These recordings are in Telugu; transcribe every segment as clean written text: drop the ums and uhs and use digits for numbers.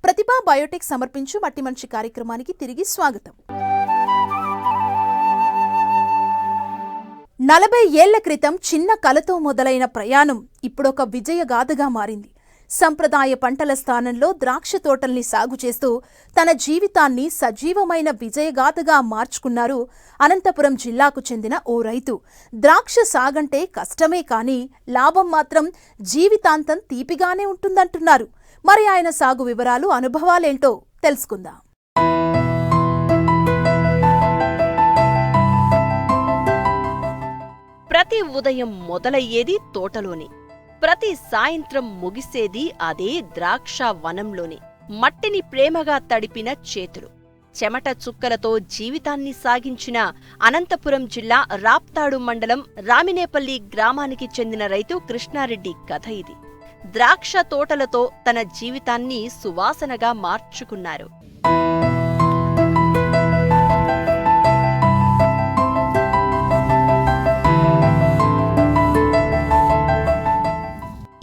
ప్రతిభా బయోటెక్ సమర్పించు మట్టి మనిషి కార్యక్రమానికి తిరిగి స్వాగతం. 40 ఏళ్ల క్రితం చిన్న కలతో మొదలైన ప్రయాణం ఇప్పుడొక విజయగాథగా మారింది. సంప్రదాయ పంటల స్థానంలో ద్రాక్ష తోటల్ని సాగు చేస్తూ తన జీవితాన్ని సజీవమైన విజయగాథగా మార్చుకున్నారు అనంతపురం జిల్లాకు చెందిన ఓ రైతు. ద్రాక్ష సాగంటే కష్టమే కానీ లాభం మాత్రం జీవితాంతం తీపిగానే ఉంటుందంటున్నారు. మరి ఆయన సాగు వివరాలు, అనుభవాలేంటో తెలుసుకుందాం. ప్రతి ఉదయం మొదలయ్యేది తోటలోనే, ప్రతి సాయంత్రం ముగిసేది అదే ద్రాక్ష వనంలోనే. మట్టిని ప్రేమగా తడిపిన చేతులు, చెమట చుక్కలతో జీవితాన్ని సాగించిన అనంతపురం జిల్లా రాప్తాడు మండలం రామినేపల్లి గ్రామానికి చెందిన రైతు కృష్ణారెడ్డి కథ ఇది. ద్రాక్ష తోటలతో తన జీవితాన్ని సువాసనగా మార్చుకున్నారు.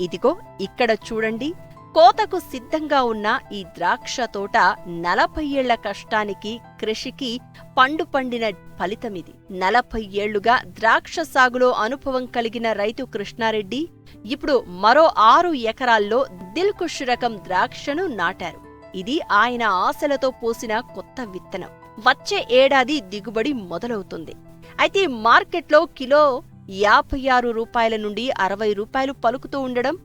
ఇదిగో ఇక్కడ చూడండి, కోతకు సిద్ధంగా ఉన్న ఈ ద్రాక్ష తోట 40 ఏళ్ల కష్టానికి, కృషికి పండిన ఫలితమిది. 40 ఏళ్లుగా ద్రాక్ష సాగులో అనుభవం కలిగిన రైతు కృష్ణారెడ్డి ఇప్పుడు మరో 6 ఎకరాల్లో దిల్కుష్ రకం ద్రాక్షను నాటారు. ఇది ఆయన ఆశలతో పోసిన కొత్త విత్తనం. వచ్చే ఏడాది దిగుబడి మొదలవుతుంది. అయితే మార్కెట్లో కిలో 56 రూపాయల నుండి 60 రూపాయలు పలుకుతూ ఉండడం,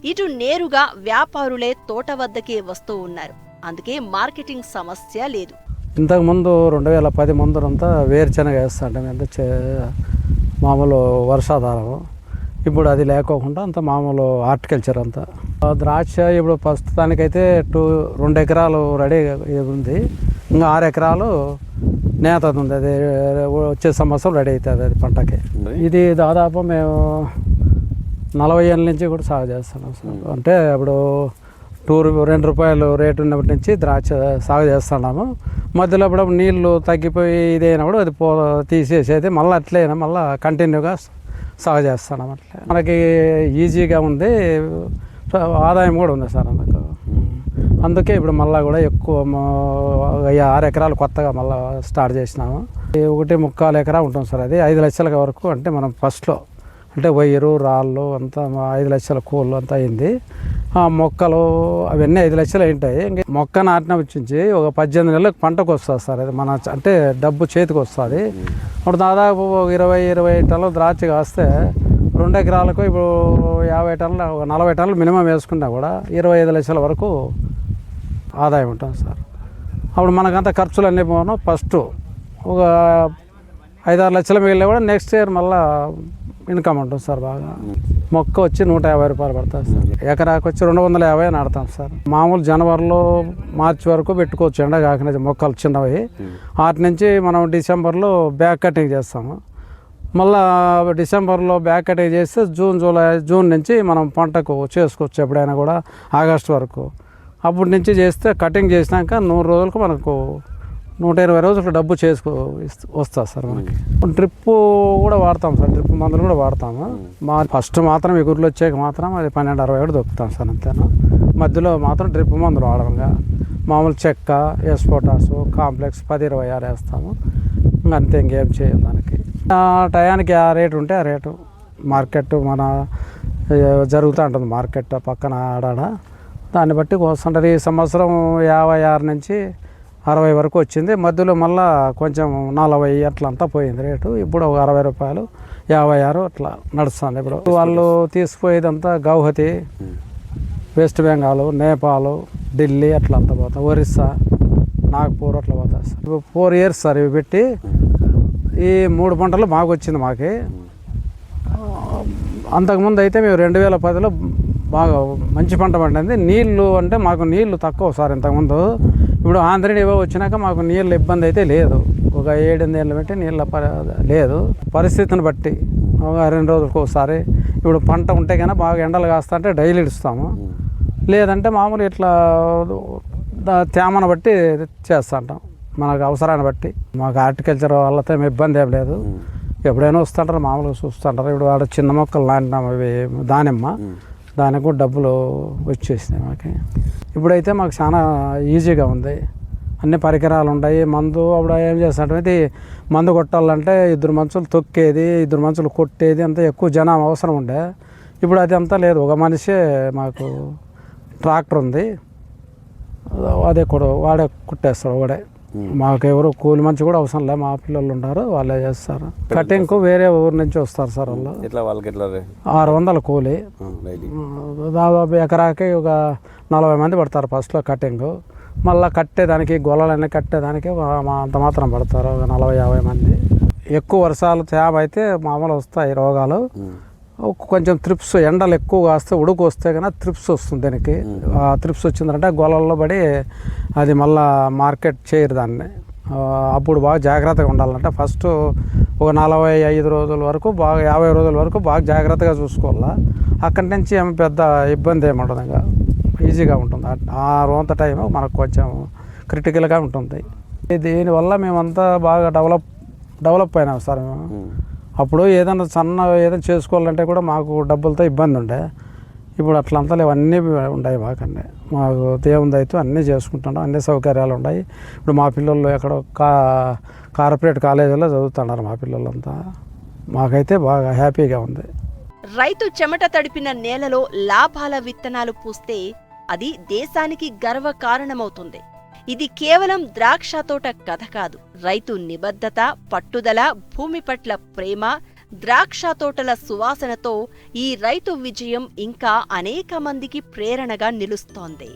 ఇటు నేరుగా వ్యాపారులే తోట వద్దకే వస్తూ ఉన్నారు. అందుకే మార్కెటింగ్ సమస్య లేదు. ఇంతకుముందు 2010 ముందరంతా వేరుశనగ వేస్తాంటే అంటే మామూలు వర్షాధారం. ఇప్పుడు అది లేకోకుండా అంత మామూలు హార్టికల్చర్ అంతా. ద్రాక్ష ఇప్పుడు ప్రస్తుతానికైతే 2 ఎకరాలు రెడీ ఉంది. ఇంకా 6 ఎకరాలు నేత ఉంది. అది వచ్చే సంవత్సరం రెడీ అవుతుంది అది పంటకి. ఇది దాదాపు మేము 40 ఏళ్ళ నుంచి కూడా సాగు చేస్తున్నాం సార్. అంటే ఇప్పుడు 2 రూపాయలు రేటు ఉన్నప్పటి నుంచి ద్రాక్ష సాగు చేస్తున్నాము. మధ్యలో ఇప్పుడు నీళ్లు తగ్గిపోయి ఇదైనప్పుడు అది తీసేసేది మళ్ళీ అట్లయినా మళ్ళీ కంటిన్యూగా సాగు చేస్తున్నాం. అట్లా మనకి ఈజీగా ఉంది, ఆదాయం కూడా ఉంది సార్. అందుకే ఇప్పుడు మళ్ళీ కూడా ఎక్కువ 6 ఎకరాలు కొత్తగా మళ్ళీ స్టార్ట్ చేసినాము. 1.25 ఎకరా ఉంటుంది సార్. అది 5 లక్షల వరకు, అంటే మనం ఫస్ట్లో అంటే వైరు రాళ్ళు అంతా 5 లక్షల కూలు అంతా అయింది. మొక్కలు అవన్నీ 5 లక్షలు అయింటాయి. ఇంకా మొక్క నాటిన నుంచి ఒక 18 నెలలకు పంటకు వస్తుంది సార్. అది మన అంటే డబ్బు చేతికి వస్తుంది. ఇప్పుడు దాదాపు 20 టన్నులు ద్రాక్ష కాస్తే 2 ఎకరాలకు ఇప్పుడు 50 టన్నులు 40 టన్నులు మినిమం వేసుకున్నా కూడా 25 లక్షల వరకు ఆదాయం ఉంటుంది సార్. అప్పుడు మనకంతా ఖర్చులు అన్నీ పోను. ఫస్ట్ ఒక 5-6 లక్షలు మిగిలిన కూడా నెక్స్ట్ ఇయర్ మళ్ళీ ఇన్కమ్ ఉంటుంది సార్. బాగా మొక్క వచ్చి 150 రూపాయలు పడుతుంది సార్. ఎకరాకు వచ్చి 250 నాడతాం సార్. మామూలు జనవరిలో మార్చి వరకు పెట్టుకోవచ్చు, ఎండ కాకుండా మొక్కలు చిన్నవి. వాటి నుంచి మనం డిసెంబర్లో బ్యాక్ కటింగ్ చేస్తాము. మళ్ళీ డిసెంబర్లో బ్యాక్ కటింగ్ చేస్తే జూన్ నుంచి మనం పంటకు చేసుకోవచ్చు ఎప్పుడైనా కూడా, ఆగస్టు వరకు. అప్పటి నుంచి చేస్తే కటింగ్ చేసినాక 100 రోజులకు మనకు 120 రోజులకు డబ్బు వస్తుంది సార్. మనకి డ్రిప్ కూడా వాడతాం సార్. డ్రిప్ మందులు కూడా వాడతాము. మా ఫస్ట్ మాత్రం ఎగురులు వచ్చాక మాత్రం అది 12-60 కూడా దొక్కుతాం సార్. అంతేనా, మధ్యలో మాత్రం డ్రిప్ మందులు వాడడంగా మామూలు చెక్క, ఎస్పోటాసు, కాంప్లెక్స్ 10-26 వేస్తాము. ఇంకా అంతే, ఇంకేం చేయాలి దానికి. టయానికి ఆ రేటు ఉంటే ఆ రేటు మార్కెట్ మన జరుగుతూ ఉంటుంది. మార్కెట్ పక్కన ఆడాడ దాన్ని బట్టి వస్తుంటారు. ఈ సంవత్సరం 56 నుంచి 60 వరకు వచ్చింది. మధ్యలో మళ్ళీ కొంచెం 40 అట్లంతా పోయింది రేటు. ఇప్పుడు ఒక 60 రూపాయలు 56 అట్లా నడుస్తుంది. ఇప్పుడు వాళ్ళు తీసుకుపోయేదంతా గౌహతి, వెస్ట్ బెంగాల్, నేపాల్, ఢిల్లీ అట్లా అంతా పోతాం. ఒరిస్సా, నాగ్పూర్ అట్లా పోతాయి సార్. 4 ఇయర్స్ సార్ ఇవి పెట్టి. ఈ 3 పంటలు మాకు వచ్చింది. మాకి అంతకుముందు అయితే మేము 2010లో బాగా మంచి పంట పండింది. నీళ్ళు అంటే మాకు నీళ్లు తక్కువ సార్ ఇంతకుముందు. ఇప్పుడు ఆంధ్రని వచ్చినాక మాకు నీళ్ళ ఇబ్బంది అయితే లేదు. ఒక 7-8 ఏళ్ళు పెట్టి నీళ్ళ లేదు. పరిస్థితిని బట్టి ఒక 2 రోజులకు ఒకసారి. ఇప్పుడు పంట ఉంటే కన్నా బాగా ఎండలు కాస్తా అంటే డైలీ ఇస్తాము. లేదంటే మామూలు ఇట్లా తేమను బట్టి చేస్తూ ఉంటాం, మనకు అవసరాన్ని బట్టి. మాకు హార్టికల్చర్ వాళ్ళతో ఇబ్బంది ఏం లేదు. ఎప్పుడైనా వస్తుంటారు, మామూలుగా చూస్తుంటారు. ఇప్పుడు వాడు చిన్న మొక్కలు నాటినాము, అవి దానిమ్మ దానికి కూడా డబ్బులు వచ్చేసినాయి మాకు. ఇప్పుడైతే మాకు చాలా ఈజీగా ఉంది, అన్ని పరికరాలు ఉన్నాయి. మందు అప్పుడు ఏం చేస్తాడంటే మందు కొట్టాలంటే 2 మనుషులు తొక్కేది, 2 మనుషులు కొట్టేది, అంతా ఎక్కువ జనం అవసరం ఉండే. ఇప్పుడు అది అంతా లేదు, ఒక మనిషే మాకు ట్రాక్టర్ ఉంది, అదే కూడా వాడే కుట్టేస్తాడు ఒకడే. మాకు ఎవరు కూలి మంచి కూడా అవసరం లేదు, మా పిల్లలు ఉన్నారు వాళ్ళే చేస్తారు. కటింగ్కు వేరే ఊరు నుంచి వస్తారు సార్ వాళ్ళు. 600 కూలి, దాదాపు ఎకరాకి ఒక 40 మంది పడతారు ఫస్ట్లో కటింగ్. మళ్ళీ కట్టేదానికి గొల్లలన్నీ కట్టేదానికి అంత మాత్రం పడతారు, ఒక 40-50 మంది. ఎక్కువ వర్షాలు తేమ అయితే మామూలు వస్తాయి రోగాలు. కొంచెం త్రిప్స్, ఎండలు ఎక్కువ కాస్తే ఉడుకు వస్తే కన్నా త్రిప్స్ వస్తుంది దానికి. ఆ త్రిప్స్ వచ్చిందంటే గొల్లల్లో పడి అది మళ్ళీ మార్కెట్ చేయరు దాన్ని. అప్పుడు బాగా జాగ్రత్తగా ఉండాలంటే ఫస్ట్ ఒక 45 రోజుల వరకు బాగా 50 రోజుల వరకు బాగా జాగ్రత్తగా చూసుకోవాలా. అక్కడి నుంచి ఏమి పెద్ద ఇబ్బంది ఏమి ఉండదు, ఇంకా ఈజీగా ఉంటుంది. ఆ రోజంత టైం మనకు కొంచెం క్రిటికల్గా ఉంటుంది. దీనివల్ల మేమంతా బాగా డెవలప్ అయినాం సార్ మేము. అప్పుడు ఏదైనా ఏదైనా చేసుకోవాలంటే కూడా మాకు డబ్బులతో ఇబ్బంది ఉండే. ఇప్పుడు అట్లంతా లేవు, అన్నీ ఉన్నాయి మాకన్నీ. మాకు దేవుని దయతో అన్నీ చేసుకుంటున్నాం, అన్ని సౌకర్యాలు ఉన్నాయి. ఇప్పుడు మా పిల్లలు ఎక్కడో కార్పొరేట్ కాలేజీలో చదువుతున్నారు మా పిల్లలంతా. మాకైతే బాగా హ్యాపీగా ఉంది. రైతు చెమట తడిపిన నేలలో లాభాల విత్తనాలు పూస్తే అది దేశానికి గర్వ కారణమవుతుంది. ఇది కేవలం ద్రాక్ష తోట కథ కాదు. రైతు నిబద్ధత, పట్టుదల, భూమి పట్ల ప్రేమ, ద్రాక్ష తోటల సువాసనతో ఈ రైతు విజయం ఇంకా అనేక మందికి ప్రేరణగా నిలుస్తోంది.